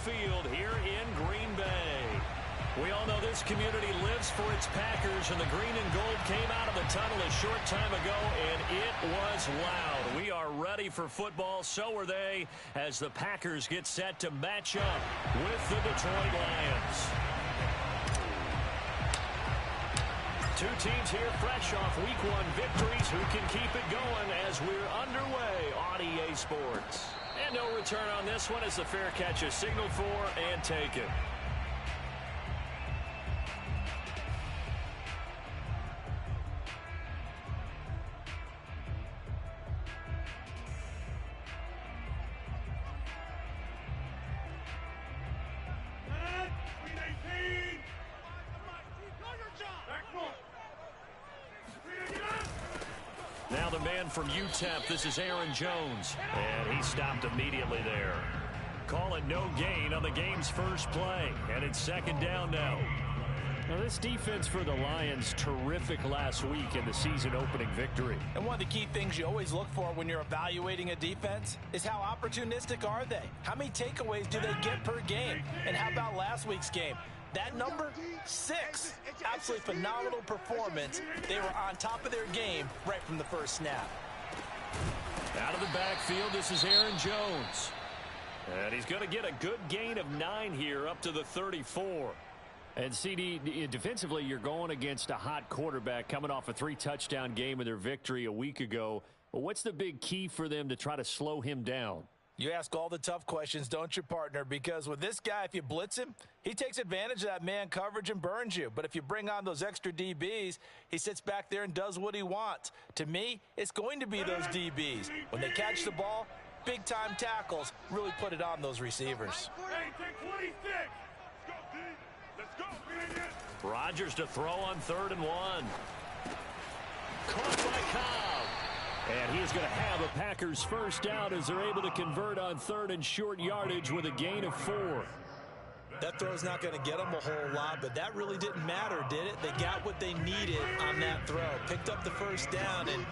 Field here in Green Bay. We all know this community lives for its Packers, and the green and gold came out of the tunnel a short time ago, and it was loud. We are ready for football, so are they, as the Packers get set to match up with the Detroit Lions. Two teams here fresh off Week 1 victories. Who can keep it going as we're underway on EA Sports? And no return on this one as the fair catch is signaled for and taken. Now the man from UTEP, this is Aaron Jones. And he stopped immediately there. Call it no gain on the game's first play. And it's second down now. Now this defense for the Lions, terrific last week in the season opening victory. And one of the key things you always look for when you're evaluating a defense is how opportunistic are they? How many takeaways do they get per game? And how about last week's game? That number, 6. Absolutely phenomenal performance. They were on top of their game right from the first snap. Out of the backfield, this is Aaron Jones. And he's going to get a good gain of 9 here up to the 34. And CD, defensively, you're going against a hot quarterback coming off a 3-touchdown game in their victory a week ago. But what's the big key for them to try to slow him down? You ask all the tough questions, don't you, partner? Because with this guy, if you blitz him, he takes advantage of that man coverage and burns you. But if you bring on those extra DBs, he sits back there and does what he wants. To me, it's going to be those DBs. When they catch the ball, big-time tackles really put it on those receivers. Rodgers to throw on 3rd and 1. Caught by Cobb. And he is going to have a Packers first down as they're able to convert on 3rd and short yardage with a gain of 4. That throw's not going to get them a whole lot, but that really didn't matter, did it? They got what they needed on that throw. Picked up the first down, and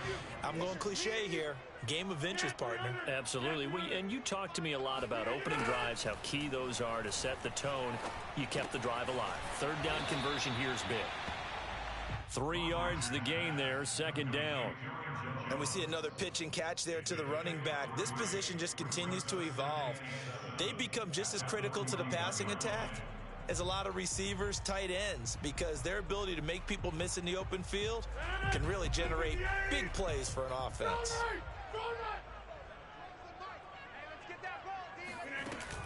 I'm going cliche here. Game of inches, partner. Absolutely. And you talked to me a lot about opening drives, how key those are to set the tone. You kept the drive alive. 3rd down conversion here is big. 3 yards the gain there, 2nd down. And we see another pitch and catch there to the running back. This position just continues to evolve. They become just as critical to the passing attack as a lot of receivers, tight ends, because their ability to make people miss in the open field can really generate big plays for an offense.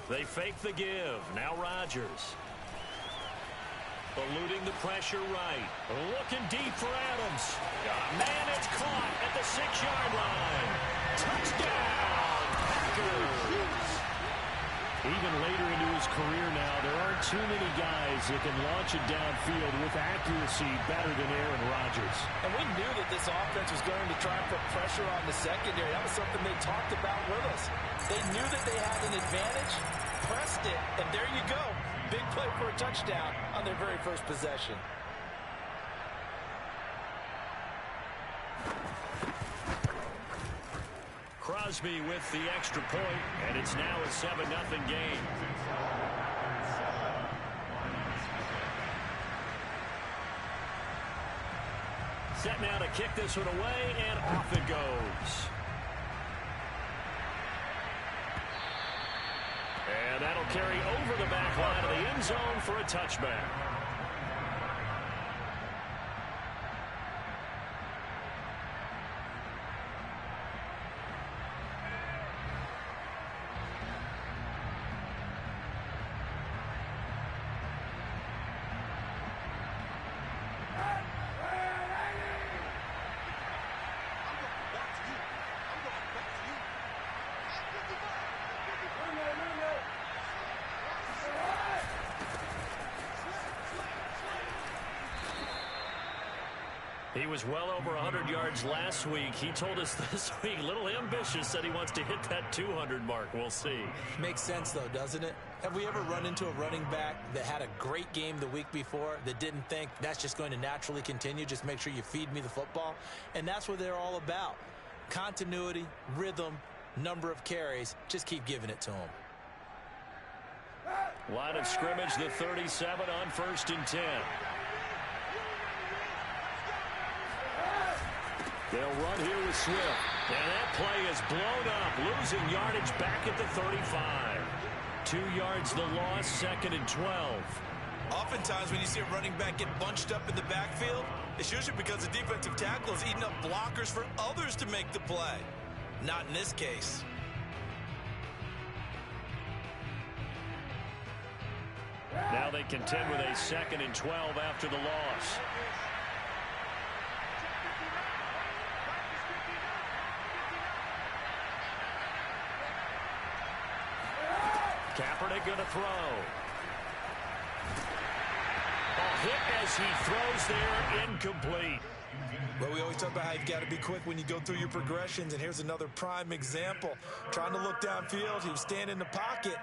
They fake the give. Now Rodgers. Eluding the pressure right. Looking deep for Adams. Man, it's caught at the 6-yard line. Touchdown, Packers. Even later into his career now, there aren't too many guys that can launch it downfield with accuracy better than Aaron Rodgers. And we knew that this offense was going to try and put pressure on the secondary. That was something they talked about with us. They knew that they had an advantage, pressed it, and there you go. Big play for a touchdown on their very first possession. Crosby with the extra point, and it's now a 7-0 game. Set now to kick this one away, and off it goes. And that'll carry over the back line of the end zone for a touchback. He was well over 100 yards last week. He told us this week, a little ambitious, said he wants to hit that 200 mark. We'll see. Makes sense, though, doesn't it? Have we ever run into a running back that had a great game the week before that didn't think that's just going to naturally continue? Just make sure you feed me the football. And that's what they're all about. Continuity, rhythm, number of carries. Just keep giving it to them. Line of scrimmage, the 37 on 1st and 10. They'll run here with Swift. And that play is blown up, losing yardage back at the 35. 2 yards the loss, 2nd and 12. Oftentimes when you see a running back get bunched up in the backfield, it's usually because the defensive tackle is eating up blockers for others to make the play. Not in this case. Now they contend with a 2nd and 12 after the loss. Kaepernick going to throw. A hit as he throws there, incomplete. Well, we always talk about how you've got to be quick when you go through your progressions, and here's another prime example. Trying to look downfield, he was standing in the pocket,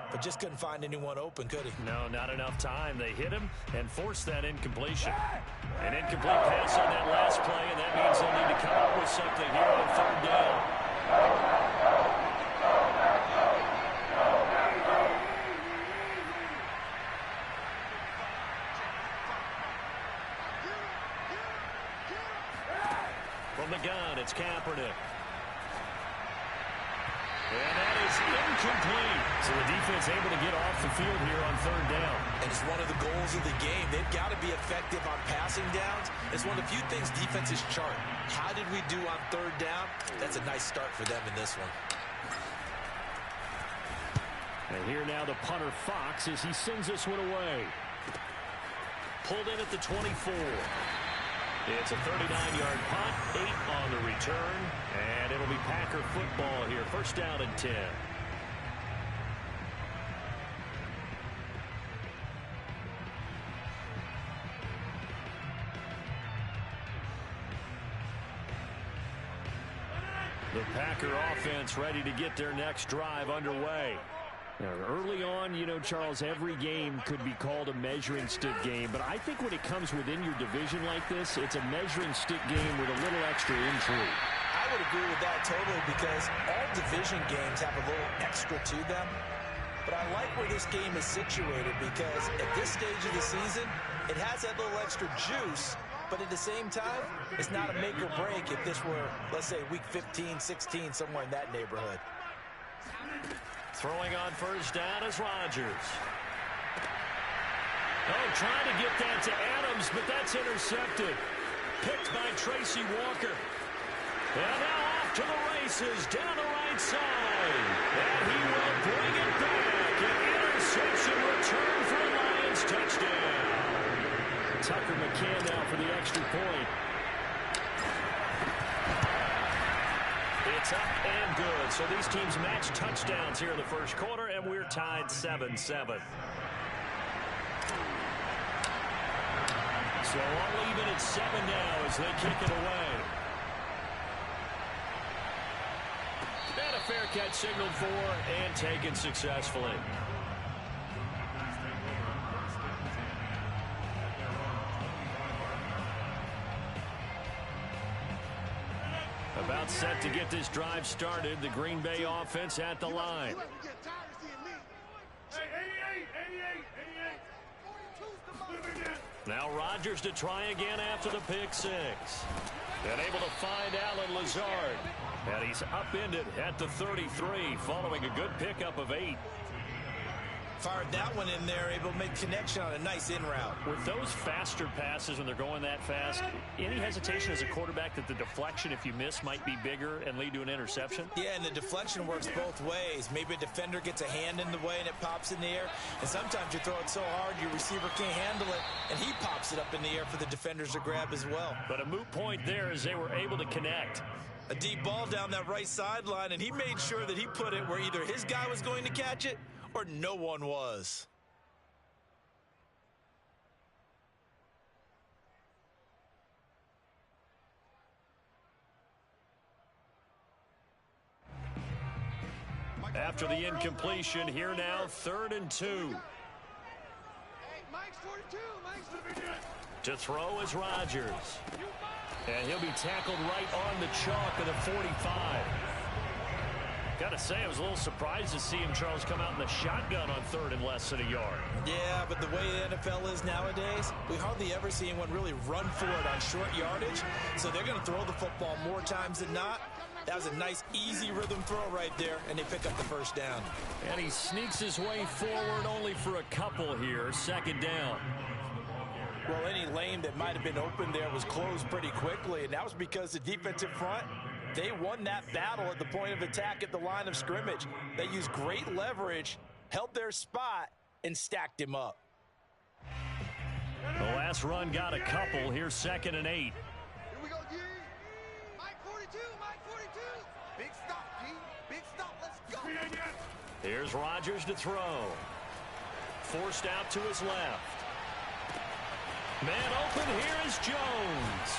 but just couldn't find anyone open, could he? No, not enough time. They hit him and forced that incompletion. An incomplete pass on that last play, and that means they'll need to come up with something here on 3rd down. From the gun, it's Kaepernick. And that is incomplete. So the defense able to get off the field here on 3rd down. And it's one of the goals of the game. They've got to be effective on passing downs. It's one of the few things defenses chart. How did we do on 3rd down? That's a nice start for them in this one. And here now the punter Fox as he sends this one away. Pulled in at the 24. It's a 39-yard punt, 8 on the return, and it'll be Packer football here. 1st down and 10. The Packer offense ready to get their next drive underway. Now, early on, you know, Charles, every game could be called a measuring stick game, but I think when it comes within your division like this, it's a measuring stick game with a little extra intrigue. I would agree with that totally because all division games have a little extra to them. But I like where this game is situated because at this stage of the season, it has that little extra juice, but at the same time, it's not a make or break if this were, let's say, week 15, 16, somewhere in that neighborhood. Throwing on 1st down is Rodgers. Oh, trying to get that to Adams, but that's intercepted. Picked by Tracy Walker. And now off to the races, down the right side. And he will bring it back. An interception return for a Lions touchdown. Tucker McCann now for the extra point. It's up and good. So these teams match touchdowns here in the 1st quarter, and we're tied 7-7. So all even at 7 now as they kick it away. And a fair catch signaled for and taken successfully. About set to get this drive started. The Green Bay offense at the line. Now Rodgers to try again after the pick 6. And able to find Allen Lazard. And he's upended at the 33 following a good pickup of 8. Fired that one in there, able to make connection on a nice in route. With those faster passes when they're going that fast, any hesitation as a quarterback that the deflection, if you miss, might be bigger and lead to an interception? Yeah, and the deflection works both ways. Maybe a defender gets a hand in the way and it pops in the air. And sometimes you throw it so hard your receiver can't handle it, and he pops it up in the air for the defenders to grab as well. But a moot point there as they were able to connect. A deep ball down that right sideline, and he made sure that he put it where either his guy was going to catch it or no one was. After the incompletion, here now, 3rd and 2. To throw is Rodgers. And he'll be tackled right on the chalk of the 45. Got to say, I was a little surprised to see him, Charles, come out in the shotgun on third and less than a yard. Yeah, but the way the NFL is nowadays, we hardly ever see anyone really run for it on short yardage. So they're going to throw the football more times than not. That was a nice, easy rhythm throw right there, and they pick up the first down. And he sneaks his way forward only for a couple here. Second down. Well, any lane that might have been open there was closed pretty quickly, and that was because the defensive front, they won that battle at the point of attack at the line of scrimmage. They used great leverage, held their spot, and stacked him up. The last run got a couple. Here's 2nd and 8. Here we go, G. Mike 42, Mike 42. Big stop, G. Big stop. Let's go. Here's Rodgers to throw. Forced out to his left. Man open, here is Jones.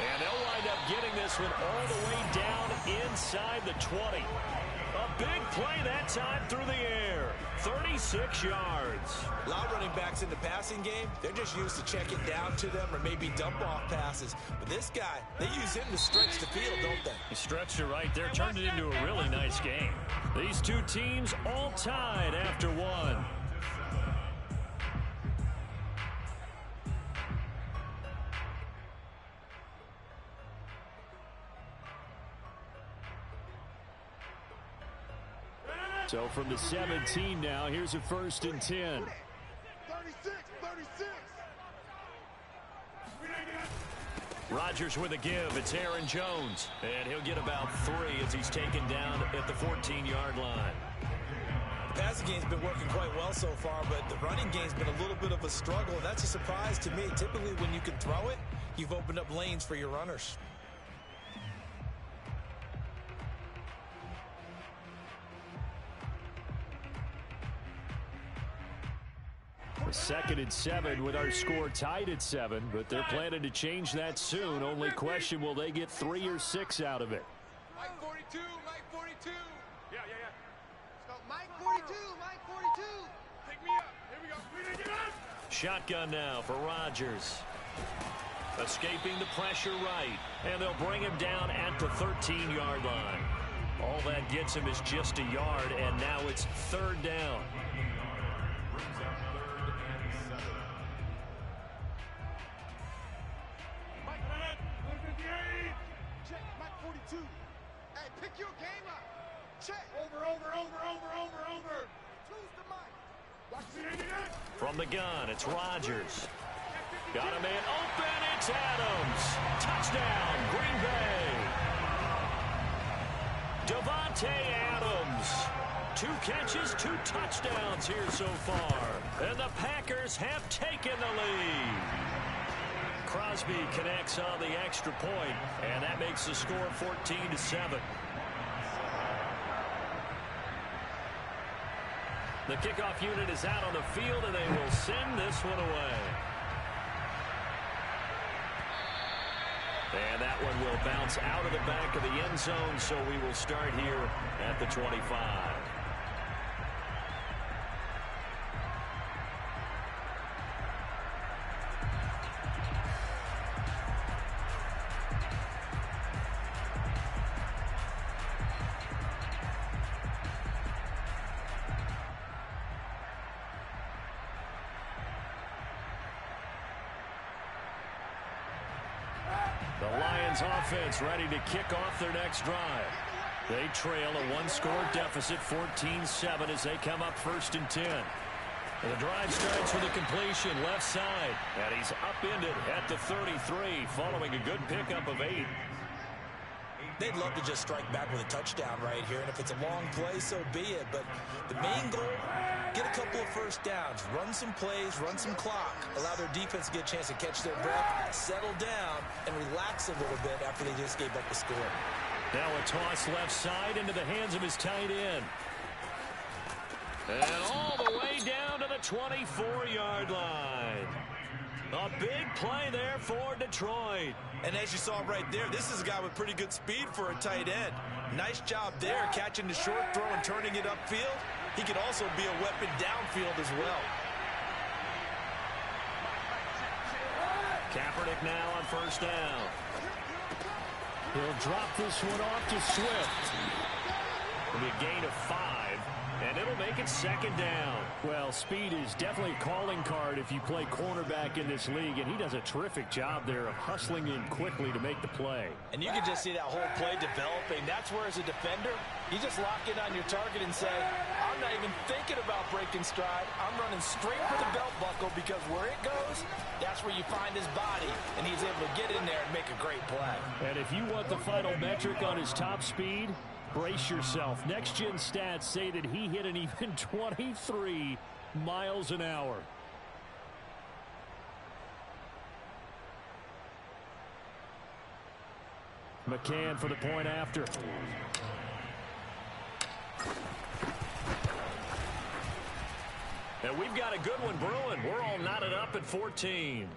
And they'll wind up getting this one all the way down inside the 20. A big play that time through the air. 36 yards. A lot of running backs in the passing game, they're just used to check it down to them or maybe dump off passes. But this guy, they use him to stretch the field, don't they? He stretched it right there, turned it into a really nice game. These two teams all tied after one. So from the 17 now, here's a 1st and 10. 36, 36. Rodgers with a give. It's Aaron Jones. And he'll get about 3 as he's taken down at the 14-yard line. The passing game's been working quite well so far, but the running game's been a little bit of a struggle. That's a surprise to me. Typically, when you can throw it, you've opened up lanes for your runners. A 2nd and 7 with our score tied at 7, but they're planning to change that soon. Only question, will they get 3 or 6 out of it? Mike 42, Mike 42. Yeah. So Mike 42, Mike 42. Pick me up. Here we go. Shotgun now for Rodgers. Escaping the pressure right. And they'll bring him down at the 13-yard line. All that gets him is just a yard, and now it's 3rd down. Pick your game up. Check. Over. Choose the mic. Watch it. From the gun, it's Rodgers. Got a man open. It's Adams. Touchdown, Green Bay. Davante Adams. 2 catches, 2 touchdowns here so far. And the Packers have taken the lead. Crosby connects on the extra point, and that makes the score 14-7. The kickoff unit is out on the field, and they will send this one away. And that one will bounce out of the back of the end zone, so we will start here at the 25. The Lions offense ready to kick off their next drive. They trail a 1-score deficit, 14-7, as they come up 1st and 10. And the drive starts with a completion left side. And he's upended at the 33 following a good pickup of 8. They'd love to just strike back with a touchdown right here, and if it's a long play, so be it. But the main goal, get a couple of first downs, run some plays, run some clock, allow their defense to get a chance to catch their breath, settle down, and relax a little bit after they just gave up the score. Now a toss left side into the hands of his tight end. And all the way down to the 24-yard line. A big play there for Detroit. And as you saw right there, this is a guy with pretty good speed for a tight end. Nice job there, catching the short throw and turning it upfield. He can also be a weapon downfield as well. Kaepernick now on 1st down. He'll drop this one off to Swift. It'll be a gain of 5, and it'll make it second down. Well, speed is definitely a calling card if you play cornerback in this league, and he does a terrific job there of hustling in quickly to make the play. And you can just see that whole play developing. That's where, as a defender, you just lock in on your target and say, I'm not even thinking about breaking stride. I'm running straight for the belt buckle, because where it goes, that's where you find his body, and he's able to get in there and make a great play. And if you want the final metric on his top speed, brace yourself. Next-gen stats say that he hit an even 23 miles an hour. McCann for the point after. And we've got a good one brewing. We're all knotted up at 14.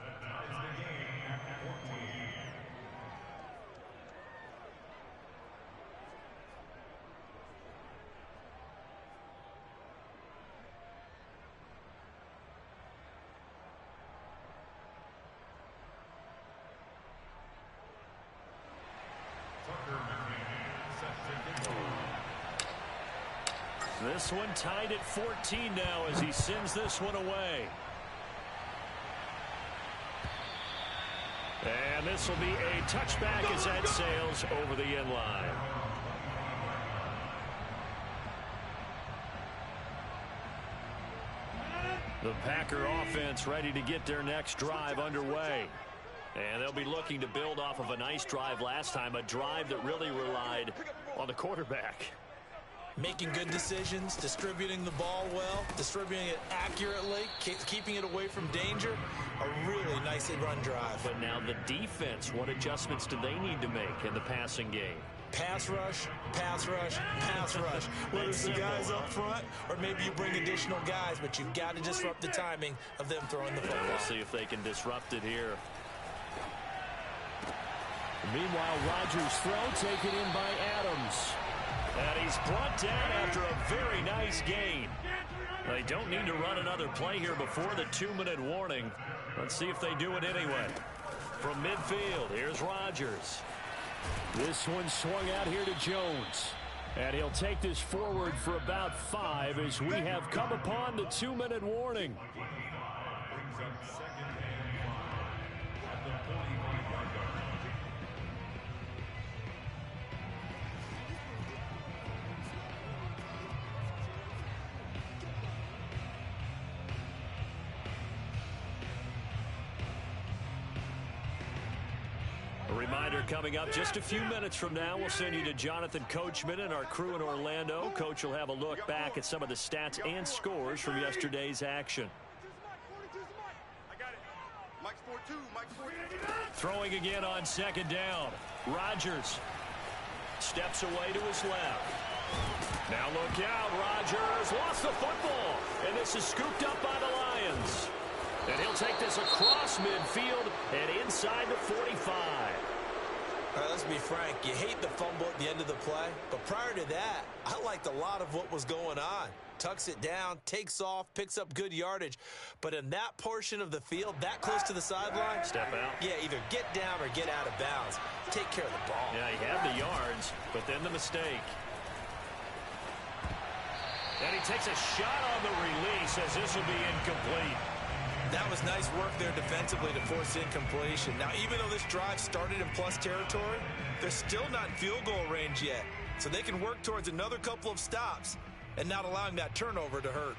This one tied at 14 now as he sends this one away. And this will be a touchback as that sails over the end line. The Packer offense ready to get their next drive underway. And they'll be looking to build off of a nice drive last time, a drive that really relied on the quarterback. Making good decisions, distributing the ball well, distributing it accurately, keeping it away from danger. A really nice run drive. But now the defense, what adjustments do they need to make in the passing game? Pass rush, pass rush, pass rush. Whether it's the guys up front or maybe you bring additional guys, but you've got to disrupt the timing of them throwing the football. We'll see if they can disrupt it here. Meanwhile, Rodgers' throw taken in by Adams. And he's brought down after a very nice gain. They don't need to run another play here before the 2-minute warning. Let's see if they do it anyway. From midfield, here's Rodgers. This one swung out here to Jones. And he'll take this forward for about 5 as we have come upon the 2-minute warning. Reminder coming up just a few minutes from now. We'll send you to Jonathan Coachman and our crew in Orlando. Coach will have a look back at some of the stats and scores from yesterday's action. Throwing again on second down. Rodgers steps away to his left. Now look out. Rodgers lost the football. And this is scooped up by the Lions. And he'll take this across midfield and inside the 45. All right, let's be frank. You hate the fumble at the end of the play. But prior to that, I liked a lot of what was going on. Tucks it down, takes off, picks up good yardage. But in that portion of the field, that close to the sideline, step out. Yeah, either get down or get out of bounds. Take care of the ball. Yeah, he had the yards, but then the mistake. And he takes a shot on the release as this will be incomplete. That was nice work there defensively to force incompletion. Now, even though this drive started in plus territory, they're still not in field goal range yet. So they can work towards another couple of stops and not allowing that turnover to hurt.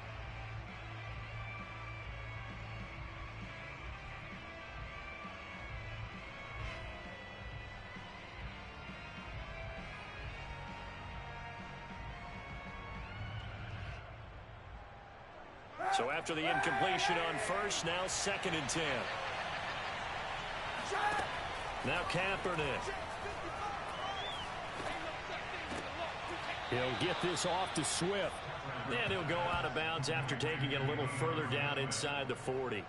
So after the incompletion on first, now 2nd and 10. Now Kaepernick. He'll get this off to Swift. And he'll go out of bounds after taking it a little further down inside the 40.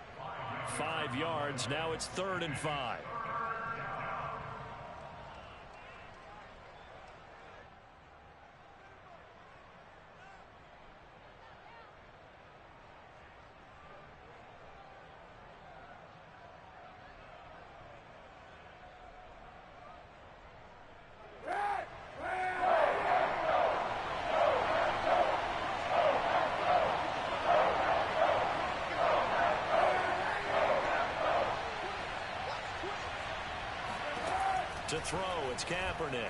5 yards. Now it's 3rd and 5. To throw, it's Kaepernick.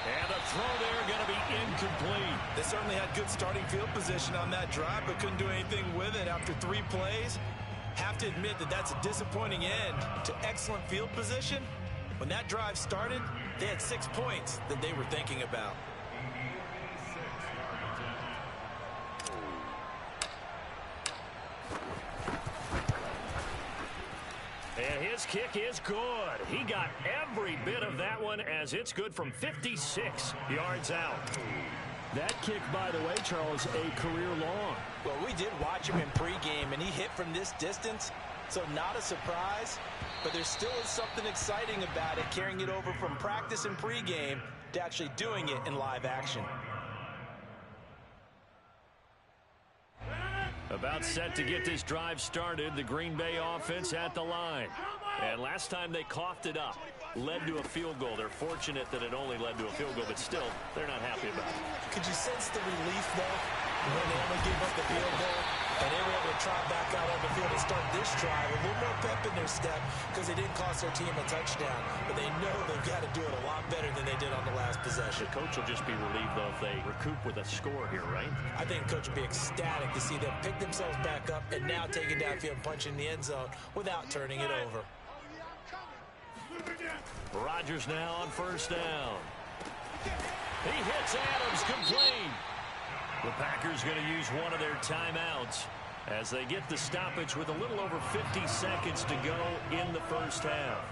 And the throw there going to be incomplete. They certainly had good starting field position on that drive, but couldn't do anything with it after 3 plays. Have to admit that that's a disappointing end to excellent field position. When that drive started, they had 6 points that they were thinking about. And his kick is good. He got every bit of that one as it's good from 56 yards out. That kick, by the way, Charles, a career long. Well, we did watch him in pregame, and he hit from this distance, so not a surprise. But there still is something exciting about it, carrying it over from practice and pregame to actually doing it in live action. About set to get this drive started, the Green Bay offense at the line. And last time they coughed it up, led to a field goal. They're fortunate that it only led to a field goal, but still, they're not happy about it. Could you sense the relief, though, when they only gave up the field goal and they were able to trot back out on the field and start this drive? A little more pep in their step because they didn't cost their team a touchdown, but they know they've got to do it a lot better than they did on the last possession. The coach will just be relieved, though, if they recoup with a score here, right? I think the coach will be ecstatic to see them pick themselves back up and now take it downfield and punch in the end zone without turning it over. Rodgers now on first down. He hits Adams complete. The Packers going to use one of their timeouts as they get the stoppage with a little over 50 seconds to go in the first half.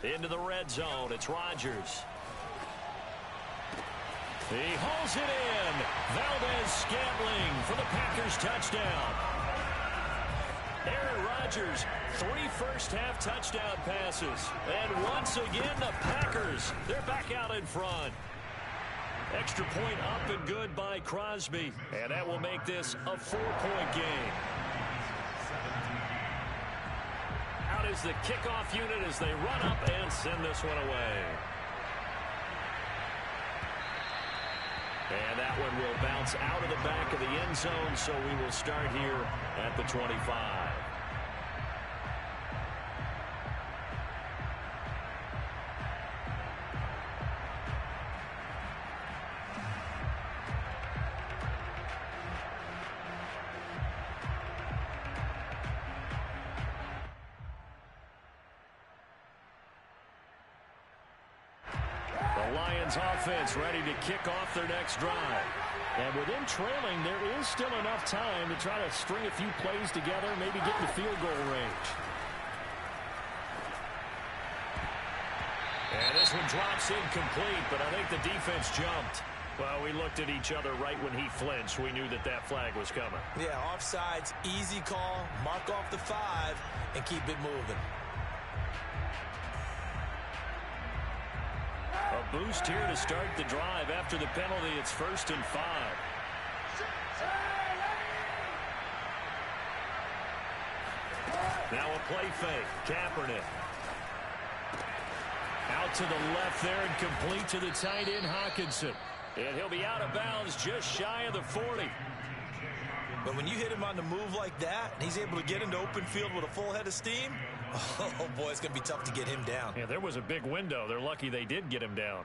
Into the red zone, it's Rodgers. He hauls it in. Valdez-Scantling for the Packers touchdown. Aaron Rodgers, 3 first-half touchdown passes. And once again, the Packers, they're back out in front. Extra point up and good by Crosby. And that will make this a 4-point game. Out is the kickoff unit as they run up and send this one away. And that one will bounce out of the back of the end zone, so we will start here at the 25. Lions offense ready to kick off their next drive. And with them trailing, there is still enough time to try to string a few plays together, maybe get in the field goal range. And this one drops incomplete, but I think the defense jumped. Well, we looked at each other right when he flinched. We knew that that flag was coming. Yeah, offsides, easy call, mark off the 5, and keep it moving. A boost here to start the drive. After the penalty, it's 1st and 5. Now a play fake. Kaepernick. Out to the left there and complete to the tight end, Hockenson. And he'll be out of bounds just shy of the 40. But when you hit him on the move like that, and he's able to get into open field with a full head of steam, oh boy, it's going to be tough to get him down. Yeah, there was a big window. They're lucky they did get him down.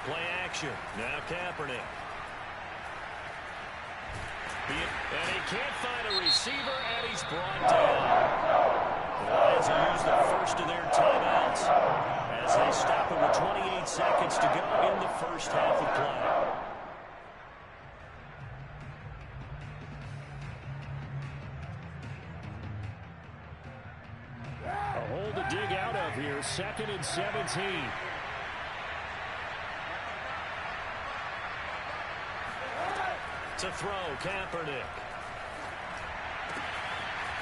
Play action. Now Kaepernick. And he can't find a receiver, and he's brought down. The Lions will use the first of their timeouts as they stop it with 28 seconds to go in the first half of play. A hole to dig out of here. 2nd and 17. To throw, Kaepernick.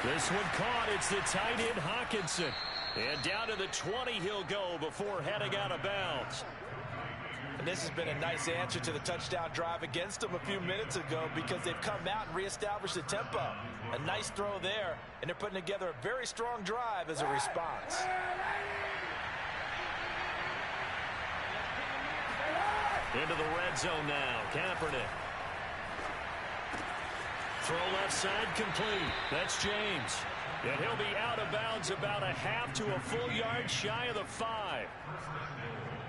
This one caught. It's the tight end, Hockenson. And down to the 20 he'll go before heading out of bounds. this has been a nice answer to the touchdown drive against them a few minutes ago because they've come out and reestablished the tempo. A nice throw there, and they're putting together a very strong drive as a response. Into the red zone now. Kaepernick. Throw left side complete. That's James. And he'll be out of bounds about a half to a full yard shy of the 5.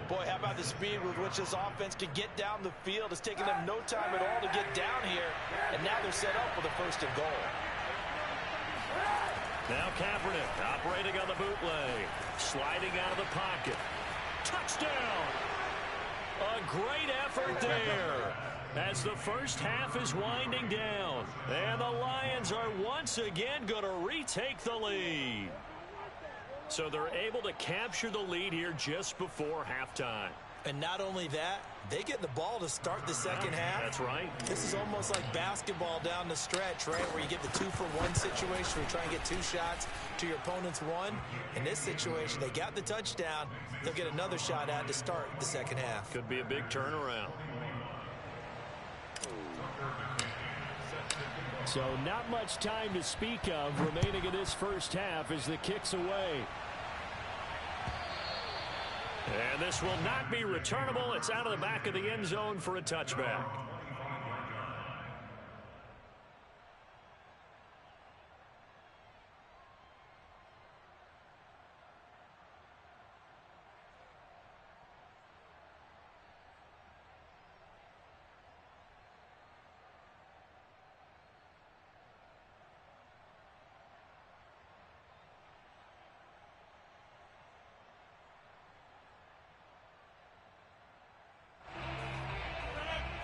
Boy, how about the speed with which this offense can get down the field? It's taking them no time at all to get down here, and now they're set up for the 1st and goal. Now Kaepernick operating on the bootleg. Sliding out of the pocket. Touchdown! A great effort there as the first half is winding down. And the Lions are once again going to retake the lead. So they're able to capture the lead here just before halftime. And not only that, they get the ball to start the second half. That's right. This is almost like basketball down the stretch, right, where you get the 2-for-1 situation where you try and get 2 shots to your opponent's 1. In this situation, they got the touchdown. They'll get another shot at to start the second half. Could be a big turnaround. So not much time to speak of remaining in this first half as the kick's away. And this will not be returnable. It's out of the back of the end zone for a touchback.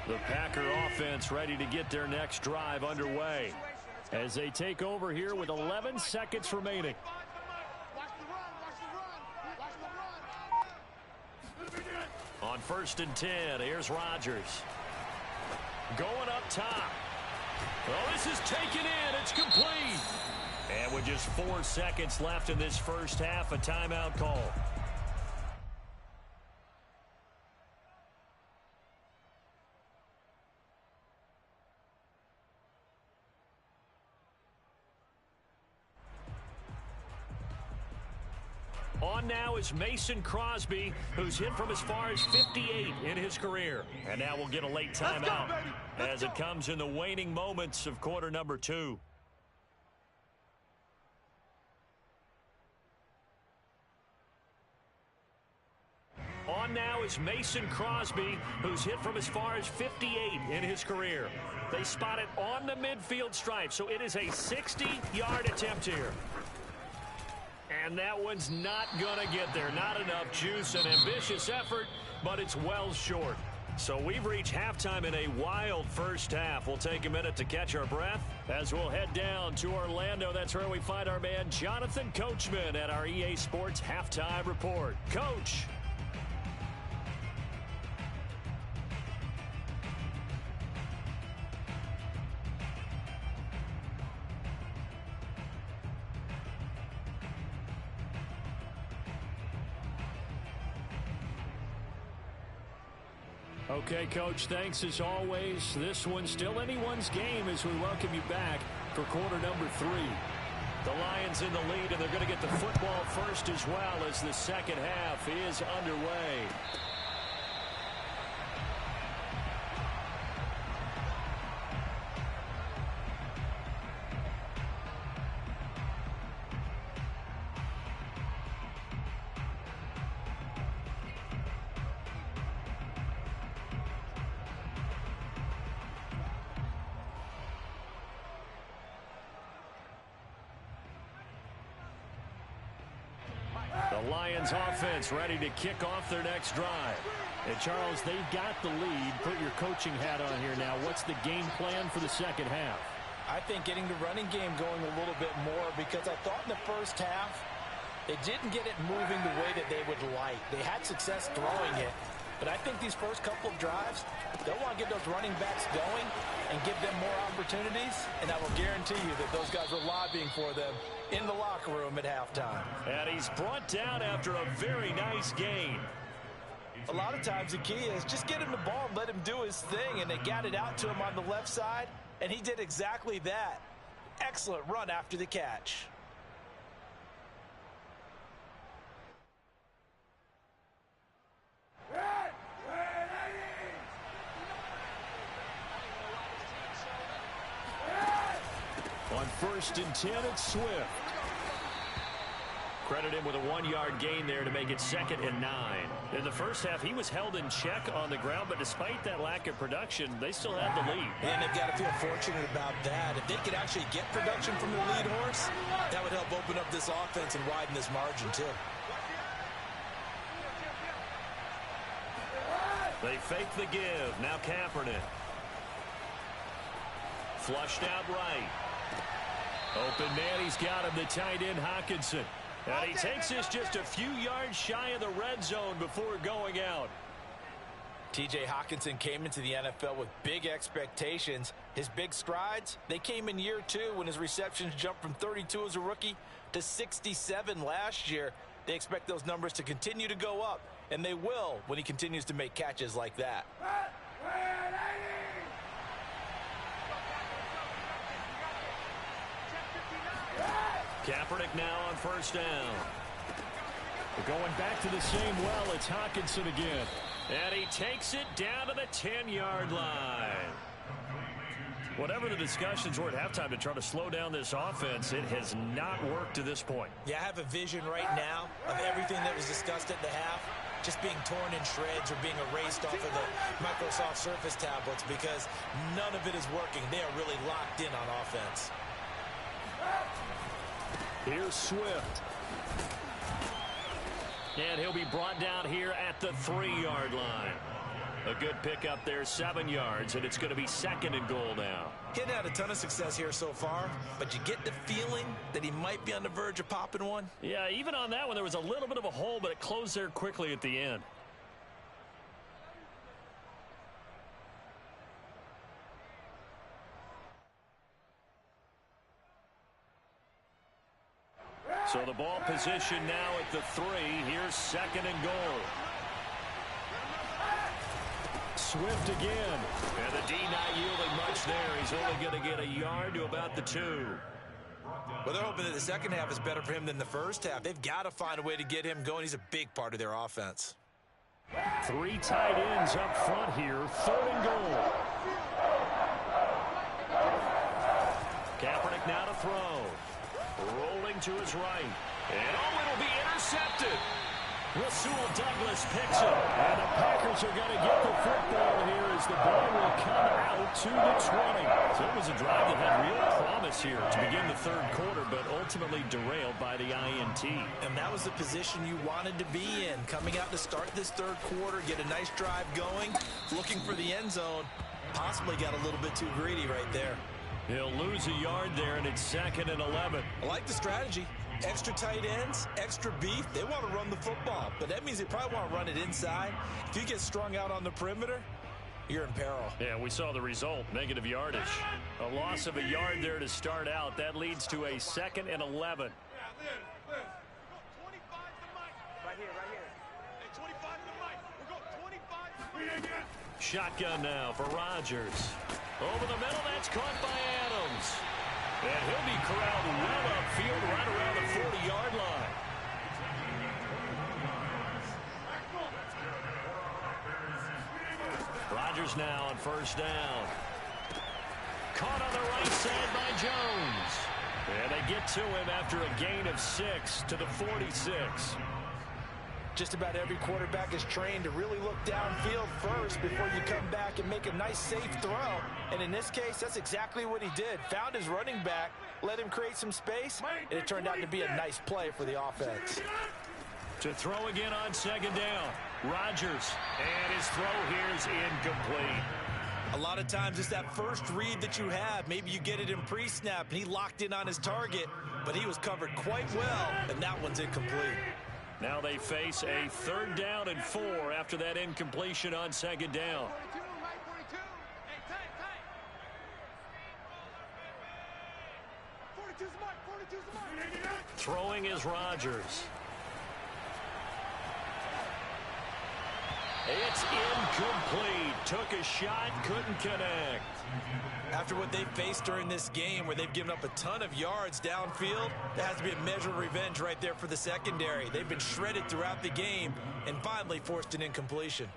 The Packer offense ready to get their next drive underway as they take over here with 11 seconds remaining. On 1st and 10, here's Rodgers. Going up top. Oh, this is taken in. It's complete. And with just 4 seconds left in this first half, a timeout call. On now is Mason Crosby, who's hit from as far as 58 in his career. And now we'll get a late timeout as it comes in the waning moments of quarter number 2. On now is Mason Crosby, who's hit from as far as 58 in his career. They spot it on the midfield stripe, so it is a 60-yard attempt here. And that one's not going to get there. Not enough juice. An ambitious effort, but it's well short. So we've reached halftime in a wild first half. We'll take a minute to catch our breath as we'll head down to Orlando. That's where we find our man Jonathan Coachman at our EA Sports Halftime Report. Coach. Okay, Coach, thanks as always. This one's still anyone's game as we welcome you back for quarter number 3. The Lions in the lead, and they're going to get the football first as well as the second half is underway. The Lions offense ready to kick off their next drive. And Charles, they've got the lead. Put your coaching hat on here now. What's the game plan for the second half? I think getting the running game going a little bit more because I thought in the first half they didn't get it moving the way that they would like. They had success throwing it. But I think these first couple of drives, they'll want to get those running backs going and give them more opportunities. And I will guarantee you that those guys were lobbying for them in the locker room at halftime. And he's brought down after a very nice gain. A lot of times the key is just get him the ball and let him do his thing, and they got it out to him on the left side, and he did exactly that. Excellent run after the catch. On 1st and 10, it's Swift. Credit him with a 1-yard gain there to make it 2nd and 9. In the first half, he was held in check on the ground, but despite that lack of production, they still had the lead. And they've got to feel fortunate about that. If they could actually get production from the lead horse, that would help open up this offense and widen this margin, too. They fake the give. Now Kaepernick. Flushed out right. Open man, he's got him, the tight end Hockenson. And he takes this just a few yards shy of the red zone before going out. T.J. Hockenson came into the NFL with big expectations. His big strides, they came in year 2 when his receptions jumped from 32 as a rookie to 67 last year. They expect those numbers to continue to go up, and they will when he continues to make catches like that. Kaepernick now on 1st down. We're going back to the same well. It's Hockenson again. And he takes it down to the 10-yard line. Whatever the discussions were at halftime to try to slow down this offense, it has not worked to this point. Yeah, I have a vision right now of everything that was discussed at the half just being torn in shreds or being erased off of the Microsoft Surface tablets because none of it is working. They are really locked in on offense. Here's Swift. And he'll be brought down here at the 3-yard line. A good pickup there, 7 yards, and it's going to be 2nd and goal now. He hadn't had a ton of success here so far, but you get the feeling that he might be on the verge of popping one. Yeah, even on that one, there was a little bit of a hole, but it closed there quickly at the end. So the ball position now at the 3. Here's 2nd and goal. Swift again. And the D not yielding much there. He's only going to get a yard to about the 2. Well, they're hoping that the second half is better for him than the first half. They've got to find a way to get him going. He's a big part of their offense. 3 tight ends up front here. 3rd and goal. Kaepernick now to throw. Rolling to his right. And it'll be intercepted. Rasul Douglas picks it. And the Packers are going to get the football here as the ball will come out to the 20. So it was a drive that had real promise here to begin the 3rd quarter, but ultimately derailed by the INT. And that was the position you wanted to be in. Coming out to start this 3rd quarter, get a nice drive going, looking for the end zone. Possibly got a little bit too greedy right there. He'll lose a yard there, and it's 2nd and 11. I like the strategy. Extra tight ends, extra beef. They want to run the football, but that means they probably want to run it inside. If you get strung out on the perimeter, you're in peril. Yeah, we saw the result, negative yardage. A loss of a yard there to start out. That leads to a 2nd and 11. Yeah, Liz. We're going 25 to Mike. Right here. Hey, 25 to Mike. We're going 25 to Mike. Shotgun now for Rodgers. Over the middle, that's caught by Adams. And he'll be corralled well upfield right around the 40-yard line. Rodgers now on 1st down. Caught on the right side by Jones. And they get to him after a gain of 6 to the 46. Just about every quarterback is trained to really look downfield first before you come back and make a nice, safe throw. And in this case, that's exactly what he did. Found his running back, let him create some space, and it turned out to be a nice play for the offense. To throw again on 2nd down. Rodgers, and his throw here is incomplete. A lot of times it's that first read that you have. Maybe you get it in pre-snap, and he locked in on his target, but he was covered quite well, and that one's incomplete. Now they face a 3rd down and 4 after that incompletion on 2nd down. 42, Mike 42. Hey, tight. 42's the mark. Throwing is Rodgers. It's incomplete. Took a shot, couldn't connect. After what they faced during this game where they've given up a ton of yards downfield, there has to be a measure of revenge right there for the secondary. They've been shredded throughout the game and finally forced an incompletion.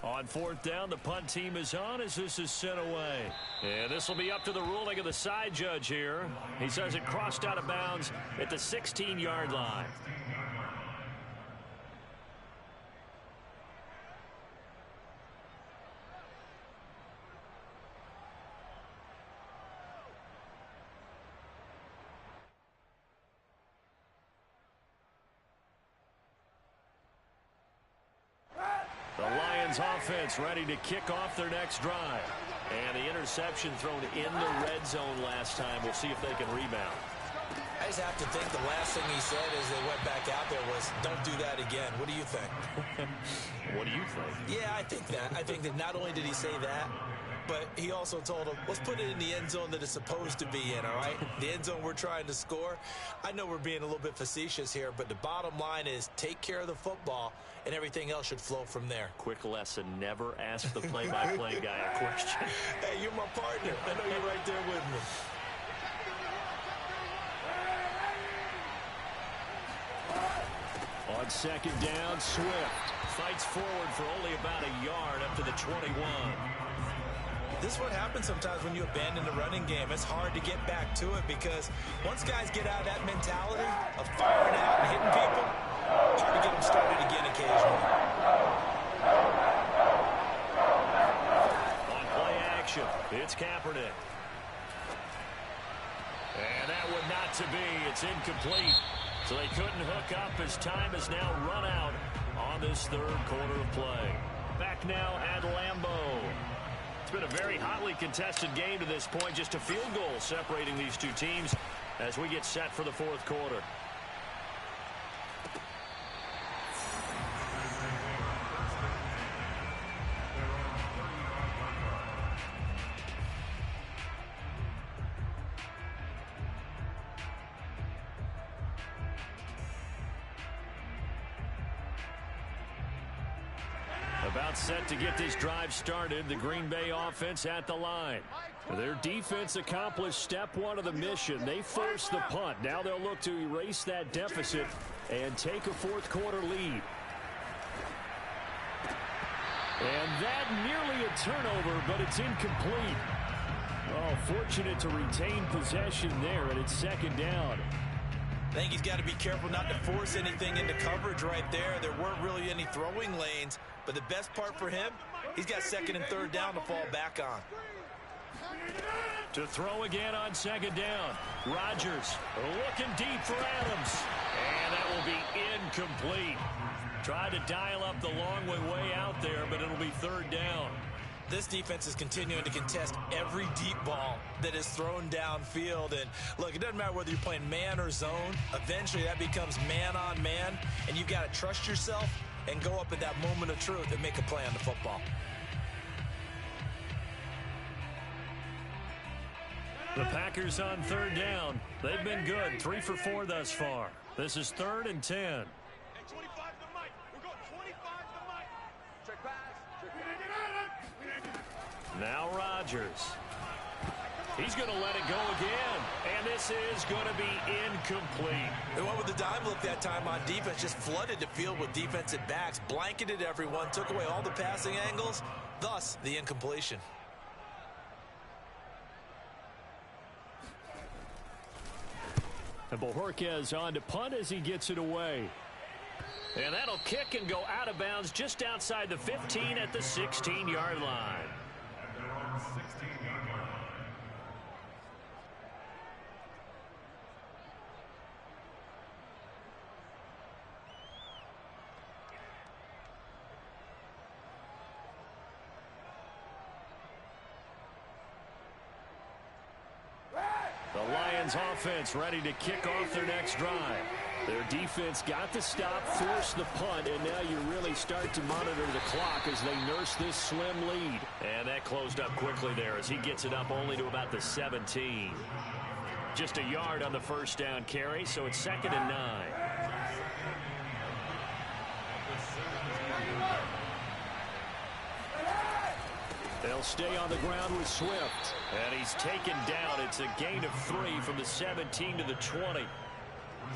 On fourth down, the punt team is on as this is sent away. And this will be up to the ruling of the side judge here. He says it crossed out of bounds at the 16-yard line. Offense ready to kick off their next drive. And the interception thrown in the red zone last time. We'll see if they can rebound. I just have to think the last thing he said as they went back out there was, don't do that again. What do you think? What do you think? Yeah, I think that. I think that not only did he say that, but he also told him, let's put it in the end zone that it's supposed to be in, all right? The end zone we're trying to score. I know we're being a little bit facetious here, but the bottom line is take care of the football, and everything else should flow from there. Quick lesson, never ask the play-by-play guy a question. Hey, you're my partner. I know you're right there with me. On second down, Swift fights forward for only about a yard up to the 21. This is what happens sometimes when you abandon the running game. It's hard to get back to it because once guys get out of that mentality of firing out and hitting people, it's hard to get them started again occasionally. On play action, it's Kaepernick. And that would not to be. It's incomplete. So they couldn't hook up as time has now run out on this third quarter of play. Back now at Lambeau. It's been a very hotly contested game to this point. Just a field goal separating these two teams as we get set for the fourth quarter. About set to get this drive started. The Green Bay offense at the line. Their defense accomplished step one of the mission. They forced the punt. Now they'll look to erase that deficit and take a fourth quarter lead. And that nearly a turnover, but it's incomplete. Oh, fortunate to retain possession there, and it's second down. I think he's got to be careful not to force anything into coverage right there. There weren't really any throwing lanes, but the best part for him, he's got second and third down to fall back on. To throw again on second down. Rodgers looking deep for Adams. And that will be incomplete. Tried to dial up the long way out there, but it'll be third down. This defense is continuing to contest every deep ball that is thrown downfield. And look, it doesn't matter whether you're playing man or zone. Eventually that becomes man on man, and you've got to trust yourself and go up at that moment of truth and make a play on the football. The Packers on third down. They've been good, 3 for 4 thus far. This is 3rd and 10. Hey, 25 to Mike. We're going 25 to Mike. Check pass. Now Rodgers. He's going to let it go again. And this is going to be incomplete. They went with the dime look that time on defense. Just flooded the field with defensive backs. Blanketed everyone. Took away all the passing angles. Thus, the incompletion. And Bojorquez on to punt as he gets it away. And that'll kick and go out of bounds just outside the 15 at the 16-yard line. The Lions offense ready to kick off their next drive. Their defense got the stop, forced the punt, and now you really start to monitor the clock as they nurse this slim lead. And that closed up quickly there as he gets it up only to about the 17. just a yard on the first down carry, so it's 2nd and 9. They'll stay on the ground with Swift. And he's taken down. It's a gain of 3 from the 17 to the 20. All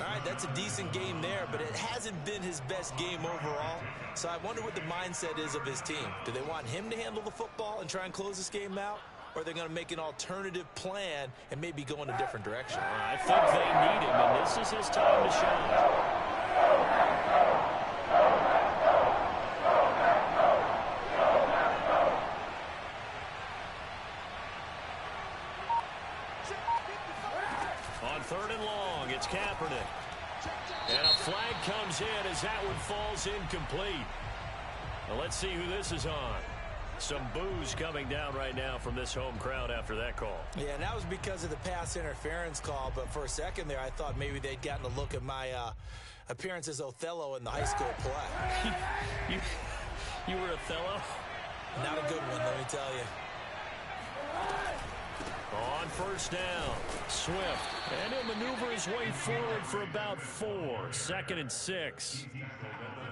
right, that's a decent game there, but it hasn't been his best game overall. So I wonder what the mindset is of his team. Do they want him to handle the football and try and close this game out? Or are they going to make an alternative plan and maybe go in a different direction? I think they need him, and this is his time to shine. On 3rd and long, it's Kaepernick. And a flag comes in as that one falls incomplete. Well, let's see who this is on. Some boos coming down right now from this home crowd after that call. Yeah, and that was because of the pass interference call. But for a second there, I thought maybe they'd gotten a look at my appearance as Othello in the high school play. you were Othello? Not a good one, let me tell you. On 1st down, Swift. And he'll maneuver his way forward for about 4. 2nd and 6.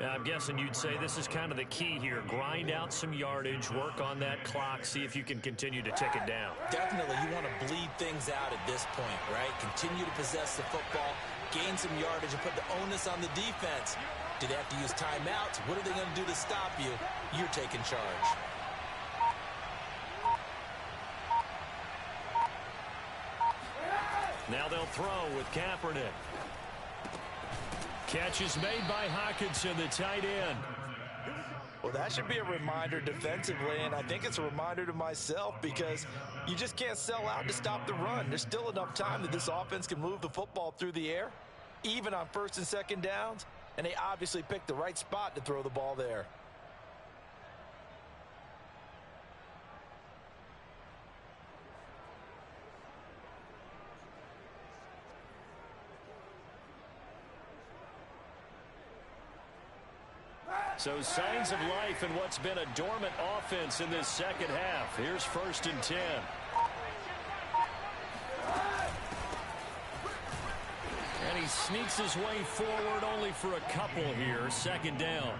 I'm guessing you'd say this is kind of the key here. Grind out some yardage, work on that clock, see if you can continue to tick it down. Definitely, you want to bleed things out at this point, right? Continue to possess the football, gain some yardage, and put the onus on the defense. Do they have to use timeouts? What are they going to do to stop you? You're taking charge. Now they'll throw with Kaepernick. Catch is made by Hockenson, the tight end. Well, that should be a reminder defensively, and I think it's a reminder to myself because you just can't sell out to stop the run. There's still enough time that this offense can move the football through the air, even on 1st and 2nd downs, and they obviously picked the right spot to throw the ball there. So signs of life in what's been a dormant offense in this 2nd half. Here's 1st and 10. And he sneaks his way forward only for a couple here. 2nd down.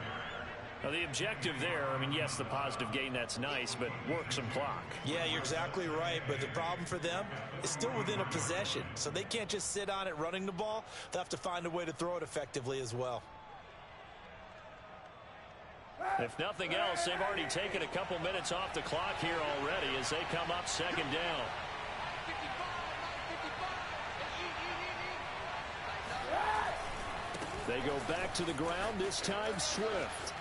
Now the objective there, I mean, yes, the positive gain, that's nice, but work some clock. Yeah, you're exactly right, but the problem for them is still within a possession. So they can't just sit on it running the ball. They'll have to find a way to throw it effectively as well. If nothing else, they've already taken a couple minutes off the clock here already as they come up 2nd down. They go back to the ground, this time Swift.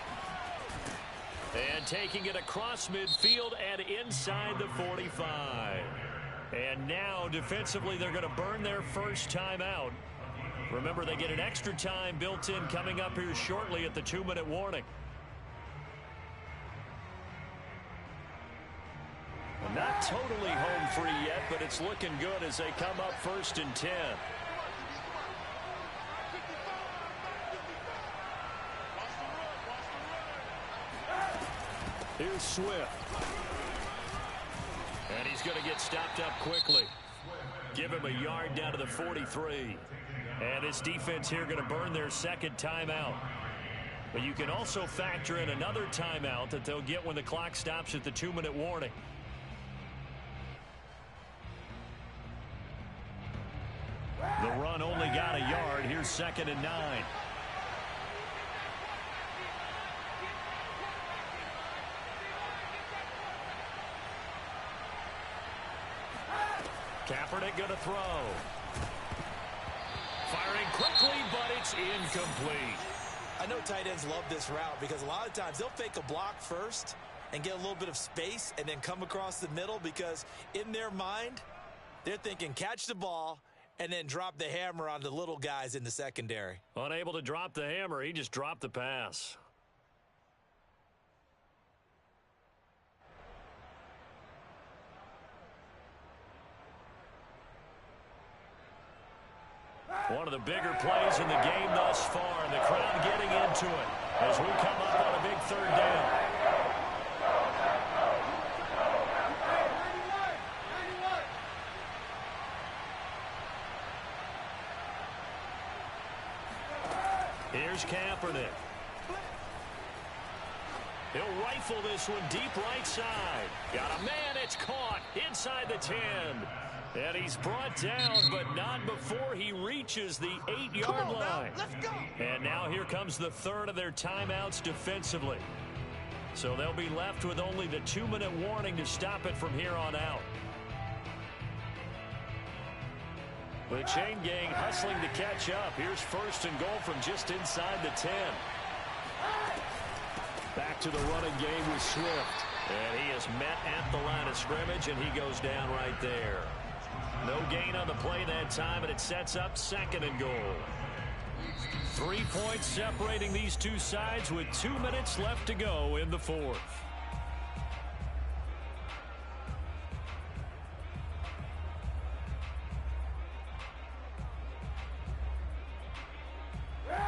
And taking it across midfield and inside the 45. And now defensively they're going to burn their first timeout. Remember, they get an extra time built in coming up here shortly at the 2-minute warning. Not totally home free yet, but it's looking good as they come up 1st and 10. Here's Swift. And he's going to get stopped up quickly. Give him a yard down to the 43. And this defense here going to burn their 2nd timeout. But you can also factor in another timeout that they'll get when the clock stops at the 2-minute warning. The run only got a yard. Here's 2nd and 9. Kaepernick going to throw. Firing quickly, but it's incomplete. I know tight ends love this route because a lot of times they'll fake a block first and get a little bit of space and then come across the middle because in their mind, they're thinking catch the ball and then drop the hammer on the little guys in the secondary. Unable to drop the hammer, he just dropped the pass. One of the bigger plays in the game thus far, and the crowd getting into it as we come up on a big 3rd down. Here's Kaepernick. He'll rifle this one deep right side. Got a man. It's caught inside the 10. And he's brought down, but not before he reaches the 8-yard line. Let's go. And now here comes the third of their timeouts defensively. So they'll be left with only the 2-minute warning to stop it from here on out. The chain gang hustling to catch up. Here's first and goal from just inside the 10. Back to the running game with Swift. And he is met at the line of scrimmage, and he goes down right there. No gain on the play that time, and it sets up second and goal. 3 points separating these two sides with 2 minutes left to go in the fourth.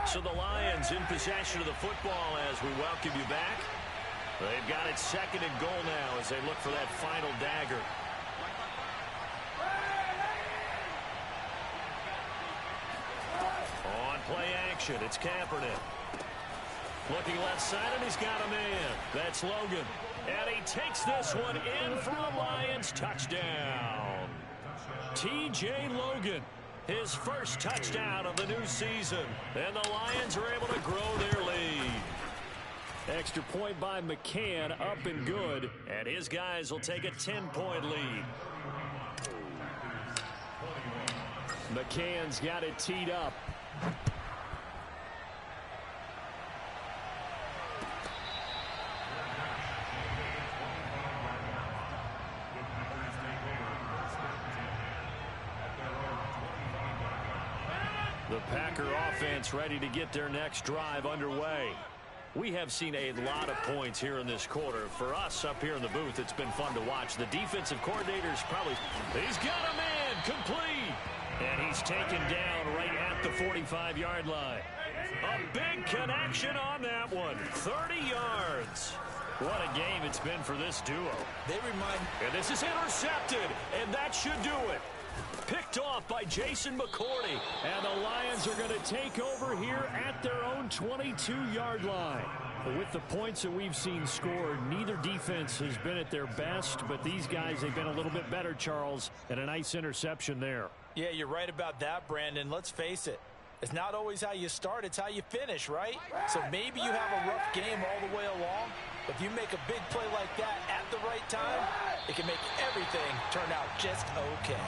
So the Lions in possession of the football as we welcome you back. They've got it second and goal now as they look for that final dagger. On play action, it's Kaepernick. Looking left side, and he's got a man. That's Logan. And he takes this one in for a Lions touchdown. T.J. Logan, his first touchdown of the new season. And the Lions are able to grow their lead. Extra point by McCann, up and good. And his guys will take a 10-point lead. McCann's got it teed up. The Packer offense ready to get their next drive underway. We have seen a lot of points here in this quarter. For us up here in the booth, it's been fun to watch. The defensive coordinator's probably... He's got a man, complete. And he's taken down right at the 45-yard line. A big connection on that one. 30 yards. What a game it's been for this duo. And this is intercepted, and that should do it. Picked off by Jason McCourty. And the Lions are going to take over here at their own 22-yard line. With the points that we've seen scored, neither defense has been at their best, but these guys, they've been a little bit better, Charles, and a nice interception there. Yeah, you're right about that, Brandon. Let's face it. It's not always how you start, it's how you finish, right? So maybe you have a rough game all the way along, but if you make a big play like that at the right time, it can make everything turn out just okay.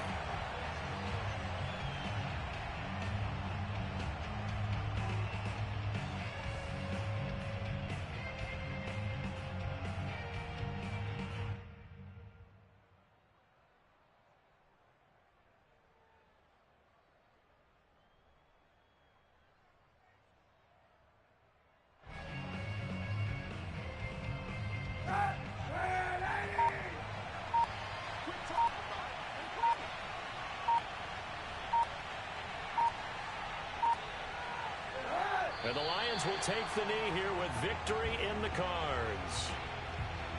And the Lions will take the knee here with victory in the cards.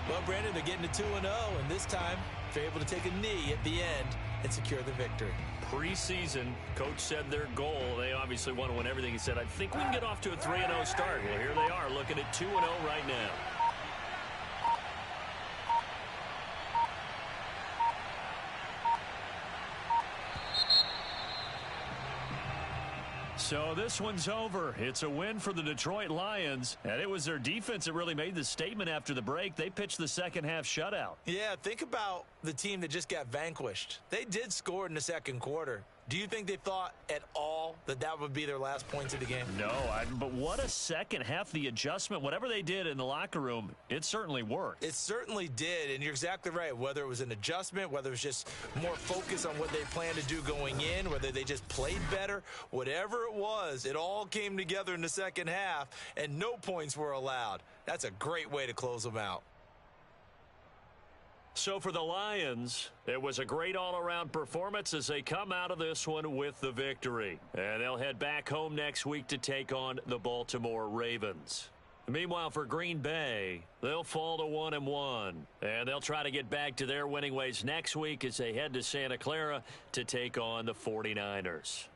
Well, Brandon, they're getting to 2-0, and this time they're able to take a knee at the end and secure the victory. Preseason, coach said their goal, they obviously want to win everything. He said, I think we can get off to a 3-0 start. Well, here they are looking at 2-0 right now. So this one's over. It's a win for the Detroit Lions, and it was their defense that really made the statement after the break. They pitched the second half shutout. Yeah, think about the team that just got vanquished. They did score in the second quarter. Do you think they thought at all that that would be their last points of the game? No, but what a second half. The adjustment, whatever they did in the locker room, it certainly worked. It certainly did, and you're exactly right. Whether it was an adjustment, whether it was just more focus on what they planned to do going in, whether they just played better, whatever it was, it all came together in the second half, and no points were allowed. That's a great way to close them out. So for the Lions, it was a great all-around performance as they come out of this one with the victory. And they'll head back home next week to take on the Baltimore Ravens. Meanwhile, for Green Bay, they'll fall to 1-1. And they'll try to get back to their winning ways next week as they head to Santa Clara to take on the 49ers.